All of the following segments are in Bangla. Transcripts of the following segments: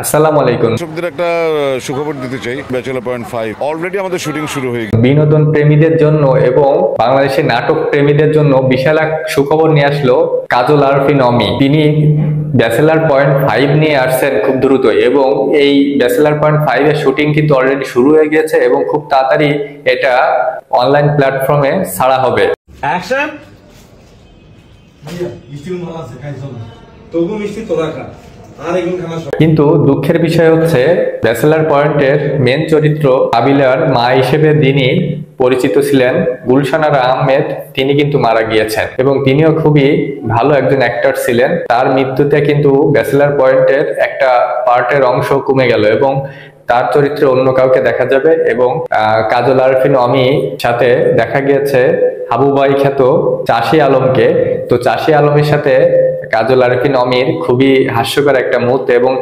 আসসালামু আলাইকুম। দর্শকদের একটা সুখবর দিতে চাই, ব্যাচেলর পয়েন্ট 5 অলরেডি আমাদের শুটিং শুরু হয়ে গেছে। বিনোদন প্রেমীদের জন্য এবং বাংলাদেশের নাটক প্রেমীদের জন্য বিশাল এক সুখবর নিয়ে আসলো কাজল আরফিন অমি। তিনি ব্যাচেলর পয়েন্ট 5 নিয়ে আসছেন খুব দ্রুত, এবং এই ব্যাচেলর পয়েন্ট 5 এর শুটিং কিন্তু অলরেডি শুরু হয়ে গেছে এবং খুব তাড়াতাড়ি এটা অনলাইন প্ল্যাটফর্মে ছাড়া হবে। অ্যাকশন। মিষ্টি ভালো আছে, খাই চলো তবু মিষ্টি তোরা খা। কিন্তু দুঃখের বিষয় হচ্ছে ব্যাচেলর পয়েন্টের মেন চরিত্র কাবিলার মা হিসেবে যিনি পরিচিত ছিলেন গুলশান আরা আহমেদ, তিনি কিন্তু মারা গিয়েছেন এবং তিনিও খুবই ভালো একজন অ্যাক্টর ছিলেন। তার মৃত্যুতে কিন্তু ব্যাচেলর পয়েন্টের একটা পার্টের অংশ কমে গেল এবং তার চরিত্রে অন্য কাউকে দেখা যাবে। এবং কাজল আরফিন অমি সাথে দেখা গিয়েছে হাবুবাই খ্যাত চাষি আলমকে। তো চাষি আলমের সাথে কাজল আরফিন অমির খুবই হাস্যকর একটা মুহূর্ত, এবং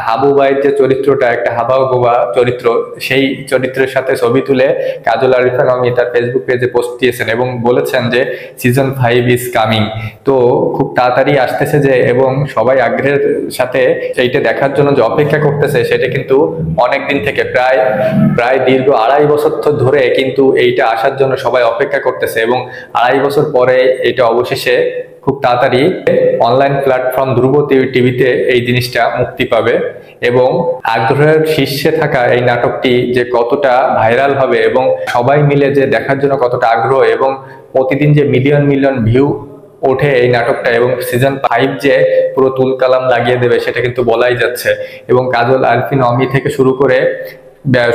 হাবুবাইয়ের যে চরিত্রটা একটা হাবাগোবা চরিত্র, সেই চরিত্রের সাথে ছবি তুলে কাজল আরফিন অমি তার ফেসবুক পেজে পোস্ট দিয়েছেন এবং বলেছেন যে সিজন 5 ইজ কামিং। তো খুব তাড়াতাড়ি আসতেছে যে, এবং সবাই আগ্রহের সাথে এইটা দেখার জন্য যে অপেক্ষা করতেছে, সেটা কিন্তু অনেকদিন থেকে প্রায় দীর্ঘ 2.5 বছর ধরে কিন্তু এইটা আসার জন্য সবাই অপেক্ষা করতেছে, এবং 2.5 বছর পরে এটা অবশেষে খুব তাড়াতাড়ি অনলাইন প্ল্যাটফর্ম ধ্রুব টিভিতে এই জিনিসটা মুক্তি পাবে। এবং আগ্রহের শীর্ষে থাকা এই নাটকটি যে কতটা ভাইরাল হবে এবং সবাই মিলে যে দেখার জন্য কতটা আগ্রহ, এবং প্রতিদিন যে মিলিয়ন মিলিয়ন ভিউ ওঠে এই নাটকটা, এবং সিজন 5 যে পুরো তুলকালাম লাগিয়ে দেবে সেটা কিন্তু বলাই যাচ্ছে। এবং কাজল আরফিন অমি থেকে শুরু করে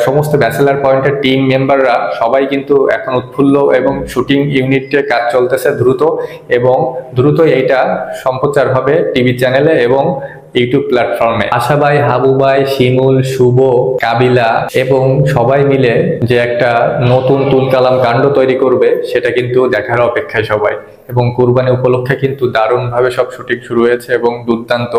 সমস্ত ব্যাচেলার পয়েন্টের টিম মেম্বাররা সবাই কিন্তু এখন উৎফুল্ল, এবং শুটিং ইউনিটে কাজ চলতেছে দ্রুত, এবং দ্রুত এইটা সম্প্রচার হবে টিভি চ্যানেলে এবং ইউটিউব প্ল্যাটফর্মে। আশাবাই, হাবুবাই, শিমুল, শুভ, কাবিলা এবং সবাই মিলে যে একটা নতুন তুলকালাম কাণ্ড তৈরি করবে সেটা কিন্তু দেখার অপেক্ষায় সবাই। এবং কুরবানি উপলক্ষে কিন্তু দারুণ ভাবে সব শুটিং শুরু হয়েছে এবং দুর্দান্ত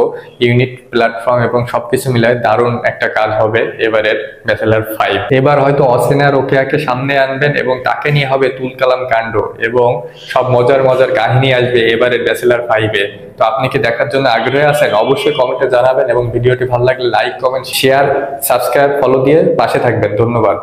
ইউনিট, প্ল্যাটফর্ম এবং সবকিছু মিলায় দারুণ একটা কাজ হবে এবারের ব্যাচেলর 5। এবার হয়তো অসিনা রোকেয়াকে সামনে আনবেন এবং তাকে নিয়ে হবে তুলকালাম কাণ্ড, এবং সব মজার মজার কাহিনী আসবে এবারের ব্যাচেলর 5-এ। তো আপনি কি দেখার জন্য আগ্রহী আছেন? অবশ্যই কমেন্টে জানাবেন, এবং ভিডিওটি ভালো লাগলে like, comment, share, subscribe, follow দিয়ে পাশে থাকবেন। ধন্যবাদ।